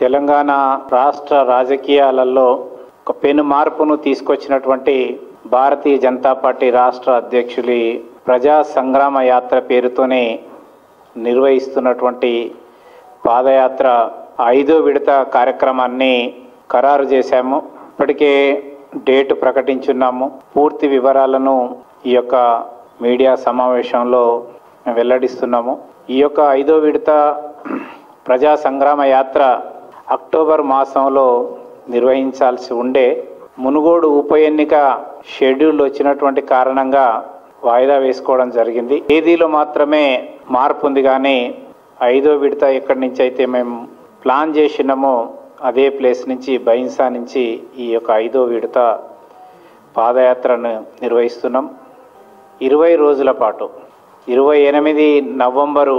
తెలంగాణ రాష్ట్ర రాజకీయాలలో ఒక పెను మార్పును తీసుకొచ్చినటువంటి భారతీయ జనతా పార్టీ రాష్ట్ర అధ్యక్షులు ప్రజా సంగ్రామ యాత్ర పేరుతోనే నిర్వహిస్తున్నటువంటి పాదయాత్ర 5వ విడత కార్యక్రమాన్ని ఖరారు చేశాము. ఇప్పటికే డేట్ ప్రకటించున్నాము. పూర్తి వివరాలను ఈ యొక్క మీడియా సమావేశంలో వెల్లడిస్తున్నాము. ఈ యొక్క 5వ విడత ప్రజా సంగ్రామ యాత్ర అక్టోబర్ మాసంలో నిర్వహించాల్సి ఉండే మునుగోడు ఉప ఎన్నిక షెడ్యూల్ వచ్చినటువంటి కారణంగా వాయిదా వేసుకోవడం జరిగింది. తేదీలో మాత్రమే మార్పు ఉంది, కానీ 5వ విడత ఎక్కడి నుంచి అయితే మేము ప్లాన్ చేసినామో అదే ప్లేస్ నుంచి బైన్సా నుంచి ఈ యొక్క 5వ విడత పాదయాత్రను నిర్వహిస్తున్నాం. 20 రోజుల పాటు 28 నవంబరు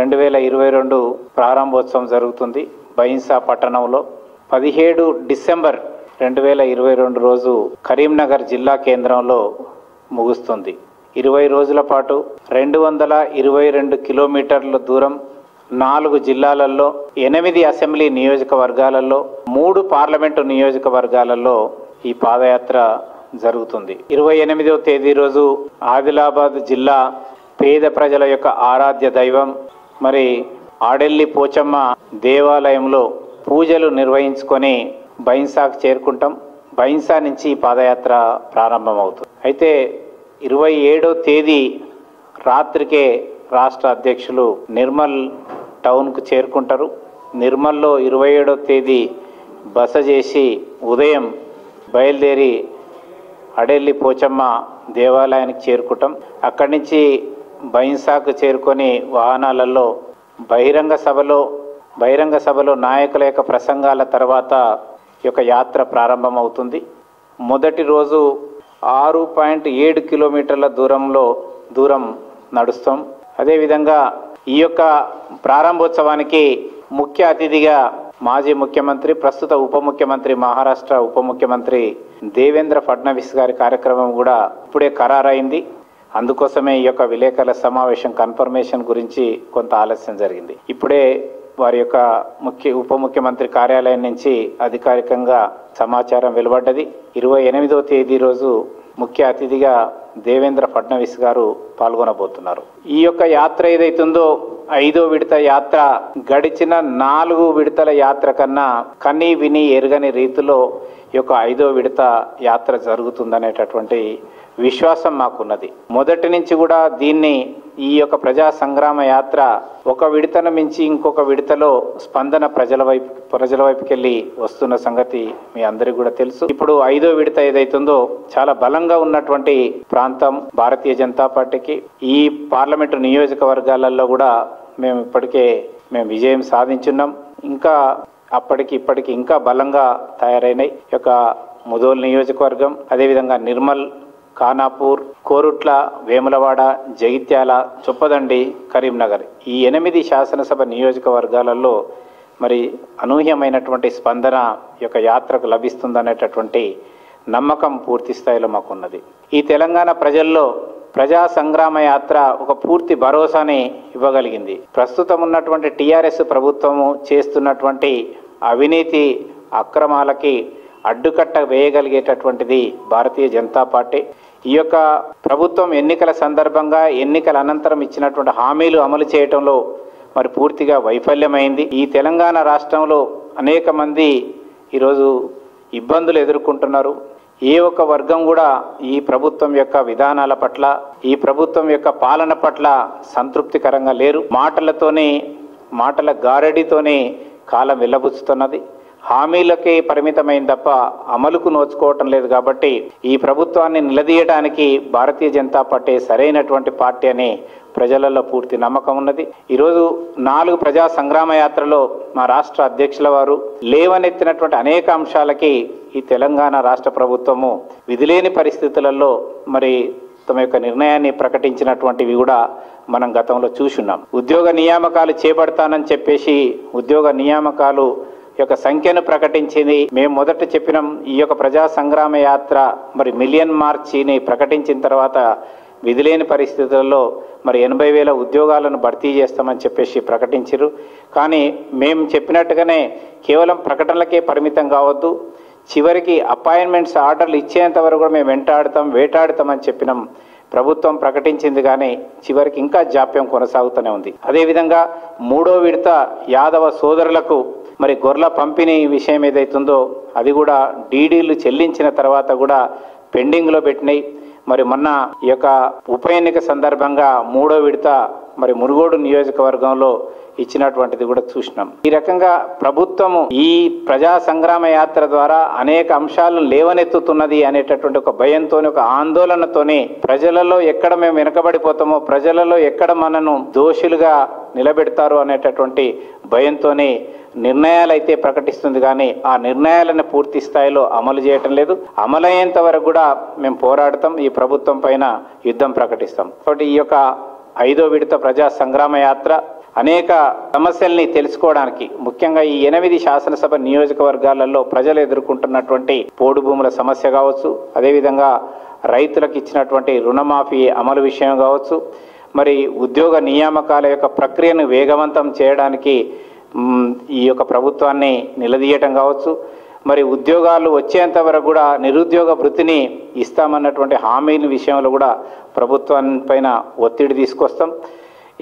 2022 ప్రారంభోత్సవం జరుగుతుంది బైన్సా పట్టణంలో. 17 డిసెంబర్ 2022 రోజు కరీంనగర్ జిల్లా కేంద్రంలో ముగుస్తుంది. 20 రోజుల పాటు 222 కిలోమీటర్ల దూరం 4 జిల్లాలలో 8 అసెంబ్లీ నియోజకవర్గాలలో 3 పార్లమెంటు నియోజకవర్గాలలో ఈ పాదయాత్ర జరుగుతుంది. 28వ తేదీ రోజు ఆదిలాబాద్ జిల్లా పేద ప్రజల యొక్క ఆరాధ్య దైవం మరి ఆడెల్లి పోచమ్మ దేవాలయంలో పూజలు నిర్వహించుకొని బైన్సాకు చేరుకుంటాం. బైన్సా నుంచి ఈ పాదయాత్ర ప్రారంభమవుతుంది. అయితే 27వ తేదీ రాత్రికే రాష్ట్ర అధ్యక్షులు నిర్మల్ టౌన్కు చేరుకుంటారు. నిర్మల్లో 27వ తేదీ బస చేసి ఉదయం బయలుదేరి అడెల్లి పోచమ్మ దేవాలయానికి చేరుకుంటాం. అక్కడి నుంచి బైన్సాకు చేరుకొని వాహనాలలో బహిరంగ సభలో నాయకుల యొక్క ప్రసంగాల తర్వాత ఈ యొక్క యాత్ర ప్రారంభమవుతుంది. మొదటి రోజు 6.7 కిలోమీటర్ల దూరం నడుస్తాం. అదేవిధంగా ఈ యొక్క ప్రారంభోత్సవానికి ముఖ్య అతిథిగా మాజీ ముఖ్యమంత్రి, ప్రస్తుత ఉప ముఖ్యమంత్రి, మహారాష్ట్ర ఉప ముఖ్యమంత్రి దేవేంద్ర ఫడ్నవీస్ గారి కార్యక్రమం కూడా ఇప్పుడే ఖరారైంది. అందుకోసమే ఈ యొక్క విలేకరుల సమావేశం కన్ఫర్మేషన్ గురించి కొంత ఆలస్యం జరిగింది. ఇప్పుడే వారి యొక్క ఉప ముఖ్యమంత్రి కార్యాలయం నుంచి అధికారికంగా సమాచారం వెలువడ్డది. 28వ తేదీ రోజు ముఖ్య అతిథిగా దేవేంద్ర ఫడ్నవీస్ గారు పాల్గొనబోతున్నారు. ఈ యొక్క యాత్ర ఏదైతుందో 5వ విడత యాత్ర గడిచిన 4 విడతల యాత్ర కన్నా కనీ విని ఎరుగని రీతిలో ఈ యొక్క 5వ విడత యాత్ర జరుగుతుందనేటటువంటి విశ్వాసం మాకున్నది. మొదటి నుంచి కూడా ఈ యొక్క ప్రజా సంగ్రామ యాత్ర ఒక విడతను మించి ఇంకొక విడతలో స్పందన ప్రజల వైపుకెళ్ళి వస్తున్న సంగతి మీ అందరికీ కూడా తెలుసు. ఇప్పుడు 5వ విడత ఏదైతుందో చాలా బలంగా ఉన్నటువంటి ప్రాంతం భారతీయ జనతా పార్టీకి. ఈ పార్లమెంటు నియోజకవర్గాలలో కూడా మేము ఇప్పటికే విజయం సాధించున్నాం. ఇంకా ఇప్పటికి ఇంకా బలంగా తయారైనాయి. ఈ యొక్క ముదోల్ నియోజకవర్గం, అదేవిధంగా నిర్మల్, ఖానాపూర్, కోరుట్ల, వేములవాడ, జగిత్యాల, చొప్పదండి, కరీంనగర్ ఈ 8 శాసనసభ నియోజకవర్గాలలో మరి అనూహ్యమైనటువంటి స్పందన ఈ యొక్క యాత్రకు లభిస్తుందనేటటువంటి నమ్మకం పూర్తి స్థాయిలో మాకున్నది. ఈ తెలంగాణ ప్రజల్లో ప్రజా సంగ్రామ యాత్ర ఒక పూర్తి భరోసాని ఇవ్వగలిగింది. ప్రస్తుతం ఉన్నటువంటి టీఆర్ఎస్ ప్రభుత్వము చేస్తున్నటువంటి అవినీతి అక్రమాలకి అడ్డుకట్ట వేయగలిగేటటువంటిది భారతీయ జనతా పార్టీ. ఈ యొక్క ప్రభుత్వం ఎన్నికల సందర్భంగా ఎన్నికల అనంతరం ఇచ్చినటువంటి హామీలు అమలు చేయటంలో మరి పూర్తిగా వైఫల్యమైంది. ఈ తెలంగాణ రాష్ట్రంలో అనేక మంది ఈరోజు ఇబ్బందులు ఎదుర్కొంటున్నారు. ఏ ఒక్క వర్గం కూడా ఈ ప్రభుత్వం యొక్క విధానాల పట్ల, ఈ ప్రభుత్వం యొక్క పాలన పట్ల సంతృప్తికరంగా లేరు. మాటల గారడితోనే కాలం వెళ్ళబుచ్చుతున్నది. హామీలకే పరిమితమైన తప్ప అమలుకు నోచుకోవటం లేదు. కాబట్టి ఈ ప్రభుత్వాన్ని నిలదీయడానికి భారతీయ జనతా పార్టీ సరైనటువంటి పార్టీ అని ప్రజలలో పూర్తి నమ్మకం ఉన్నది. ఈరోజు 4 ప్రజా సంగ్రామ యాత్రలో మా రాష్ట్ర అధ్యక్షుల వారు లేవనెత్తినటువంటి అనేక అంశాలకి ఈ తెలంగాణ రాష్ట్ర ప్రభుత్వము విధిలేని పరిస్థితులలో మరి తమ యొక్క నిర్ణయాన్ని ప్రకటించినటువంటివి కూడా మనం గతంలో చూసున్నాం. ఉద్యోగ నియామకాలు చేపడతానని చెప్పేసి ఉద్యోగ నియామకాలు యొక్క సంఖ్యను ప్రకటించింది. మేము మొదట చెప్పినాం ఈ యొక్క ప్రజా సంగ్రామ యాత్ర మరి మిలియన్ మార్చిని ప్రకటించిన తర్వాత విధిలేని పరిస్థితుల్లో మరి 80,000 ఉద్యోగాలను భర్తీ చేస్తామని చెప్పేసి ప్రకటించారు. కానీ మేము చెప్పినట్టుగానే కేవలం ప్రకటనలకే పరిమితం కావద్దు, చివరికి అపాయింట్మెంట్స్ ఆర్డర్లు ఇచ్చేంత వరకు కూడా మేము వేటాడుతామని చెప్పినాం. ప్రభుత్వం ప్రకటించింది కానీ చివరికి ఇంకా జాప్యం కొనసాగుతూనే ఉంది. అదేవిధంగా 3వ విడత యాదవ సోదరులకు మరి గొర్రెల పంపిణీ విషయం ఏదైతుందో అది కూడా డీడీలు చెల్లించిన తర్వాత కూడా పెండింగ్లో పెట్టినాయి. మరి మొన్న ఈ యొక్క ఉప ఎన్నిక సందర్భంగా 3వ విడత మరి మునుగోడు నియోజకవర్గంలో ఇచ్చినటువంటిది కూడా చూసినాం. ఈ రకంగా ప్రభుత్వము ఈ ప్రజా సంగ్రామ యాత్ర ద్వారా అనేక అంశాలను లేవనెత్తుతున్నది అనేటటువంటి ఒక భయంతోని, ఒక ఆందోళనతోని ప్రజలలో ఎక్కడ మేము వెనకబడిపోతామో, ప్రజలలో ఎక్కడ మనను దోషులుగా నిలబెడతారు అనేటటువంటి భయంతోనే నిర్ణయాలు అయితే ప్రకటిస్తుంది. కానీ ఆ నిర్ణయాలను పూర్తి స్థాయిలో అమలు చేయటం లేదు. అమలయ్యేంత వరకు కూడా మేము పోరాడతాం, ఈ ప్రభుత్వం పైన యుద్ధం ప్రకటిస్తాం. కాబట్టి ఈ యొక్క 5వ విడత ప్రజా సంగ్రామ యాత్ర అనేక సమస్యల్ని తెలుసుకోవడానికి, ముఖ్యంగా ఈ 8 శాసనసభ నియోజకవర్గాలలో ప్రజలు ఎదుర్కొంటున్నటువంటి పోడు భూముల సమస్య కావచ్చు, అదేవిధంగా రైతులకు ఇచ్చినటువంటి రుణమాఫీ అమలు విషయం కావచ్చు, మరి ఉద్యోగ నియామకాల యొక్క ప్రక్రియను వేగవంతం చేయడానికి ఈ యొక్క ప్రభుత్వాన్ని నిలదీయటం కావచ్చు, మరి ఉద్యోగాలు వచ్చేంత వరకు కూడా నిరుద్యోగ భృతిని ఇస్తామన్నటువంటి హామీల విషయంలో కూడా ప్రభుత్వానిపైన ఒత్తిడి తీసుకొస్తాం.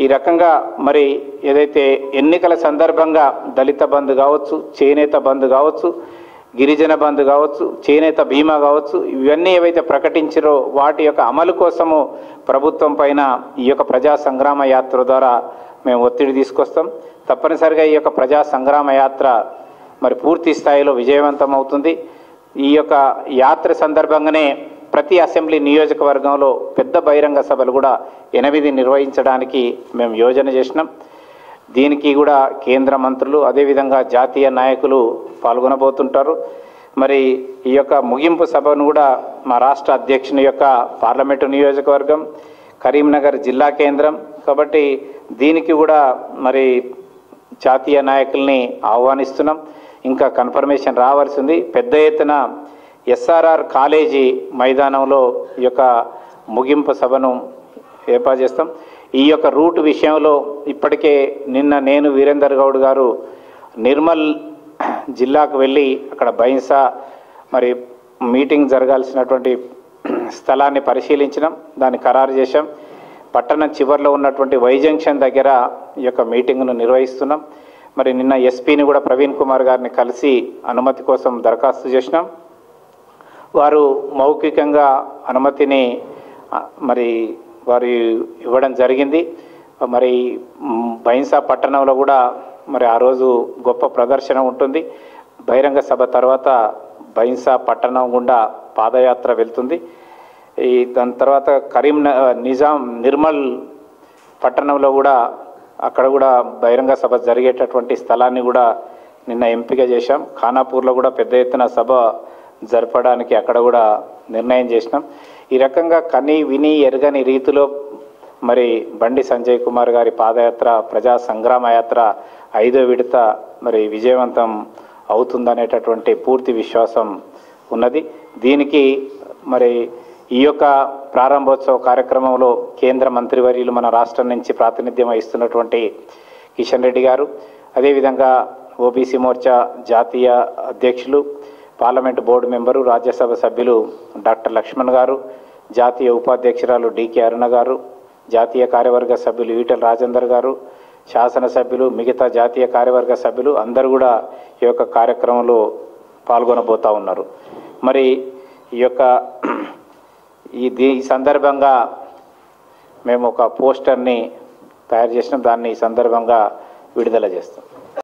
ఈ రకంగా మరి ఏదైతే ఎన్నికల సందర్భంగా దళిత బంధు కావచ్చు, చేనేత బంధు కావచ్చు, గిరిజన బంధు కావచ్చు, చేనేత బీమా కావచ్చు, ఇవన్నీ ఏవైతే ప్రకటించారో వాటి యొక్క అమలు కోసము ప్రభుత్వం పైన ఈ యొక్క ప్రజా సంగ్రామ యాత్ర ద్వారా మేము ఒత్తిడి తీసుకొస్తాం. తప్పనిసరిగా ఈ యొక్క ప్రజా సంగ్రామ యాత్ర మరి పూర్తి స్థాయిలో విజయవంతం అవుతుంది. ఈ యొక్క యాత్ర సందర్భంగానే ప్రతి అసెంబ్లీ నియోజకవర్గంలో పెద్ద బహిరంగ సభలు కూడా 8 నిర్వహించడానికి మేము యోజన చేసినాం. దీనికి కూడా కేంద్ర మంత్రులు అదేవిధంగా జాతీయ నాయకులు పాల్గొనబోతుంటారు. మరి ఈ యొక్క ముగింపు సభను కూడా మా రాష్ట్ర అధ్యక్షుని యొక్క పార్లమెంటు నియోజకవర్గం కరీంనగర్ జిల్లా కేంద్రం కాబట్టి దీనికి కూడా మరి జాతీయ నాయకుల్ని ఆహ్వానిస్తున్నాం. ఇంకా కన్ఫర్మేషన్ రావాల్సింది. పెద్ద ఎత్తున SRR కాలేజీ మైదానంలో ఈ యొక్క ముగింపు సభను ఏర్పాటు చేస్తాం. ఈ యొక్క రూట్ విషయంలో ఇప్పటికే నిన్న నేను వీరేందర్ గౌడ్ గారు నిర్మల్ జిల్లాకు వెళ్ళి అక్కడ బైన్సా మరి మీటింగ్ జరగాల్సినటువంటి స్థలాన్ని పరిశీలించినాం, దాన్ని ఖరారు చేశాం. పట్టణం చివరిలో ఉన్నటువంటి వై జంక్షన్ దగ్గర ఈ యొక్క మీటింగ్ను నిర్వహిస్తున్నాం. మరి నిన్న ఎస్పీని కూడా ప్రవీణ్ కుమార్ గారిని కలిసి అనుమతి కోసం దరఖాస్తు చేసినాం. వారు మౌఖికంగా అనుమతిని మరి వారు ఇవ్వడం జరిగింది. మరి బైన్సా పట్టణంలో కూడా మరి ఆ రోజు గొప్ప ప్రదర్శన ఉంటుంది. బహిరంగ సభ తర్వాత బైన్సా పట్టణం గుండా పాదయాత్ర వెళ్తుంది. దాని తర్వాత నిర్మల్ పట్టణంలో కూడా అక్కడ కూడా బహిరంగ సభ జరిగేటటువంటి స్థలాన్ని కూడా నిన్న ఎంపిక చేశాం. ఖానాపూర్లో కూడా పెద్ద ఎత్తున సభ జరపడానికి అక్కడ కూడా నిర్ణయం చేసినాం. ఈ రకంగా కని విని ఎరగని రీతిలో మరి బండి సంజయ్ కుమార్ గారి పాదయాత్ర ప్రజా సంగ్రామ యాత్ర 5వ విడత మరి విజయవంతం అవుతుందనేటటువంటి పూర్తి విశ్వాసం ఉన్నది. దీనికి మరి ఈ యొక్క ప్రారంభోత్సవ కార్యక్రమంలో కేంద్ర మంత్రివర్యులు మన రాష్ట్రం నుంచి ప్రాతినిధ్యం వహిస్తున్నటువంటి కిషన్ రెడ్డి గారు, అదేవిధంగా ఓబీసీ మోర్చా జాతీయ అధ్యక్షులు, పార్లమెంటు బోర్డు మెంబరు, రాజ్యసభ సభ్యులు డాక్టర్ లక్ష్మణ్ గారు, జాతీయ ఉపాధ్యక్షురాలు డికే అరుణ గారు, జాతీయ కార్యవర్గ సభ్యులు ఈటెల రాజేందర్ గారు, శాసనసభ్యులు, మిగతా జాతీయ కార్యవర్గ సభ్యులు అందరూ కూడా ఈ యొక్క కార్యక్రమంలో పాల్గొనబోతూ ఉన్నారు. మరి ఈ యొక్క ఈ సందర్భంగా మేము ఒక పోస్టర్ని తయారు చేసినాం, దాన్ని ఈ సందర్భంగా విడుదల చేస్తాం.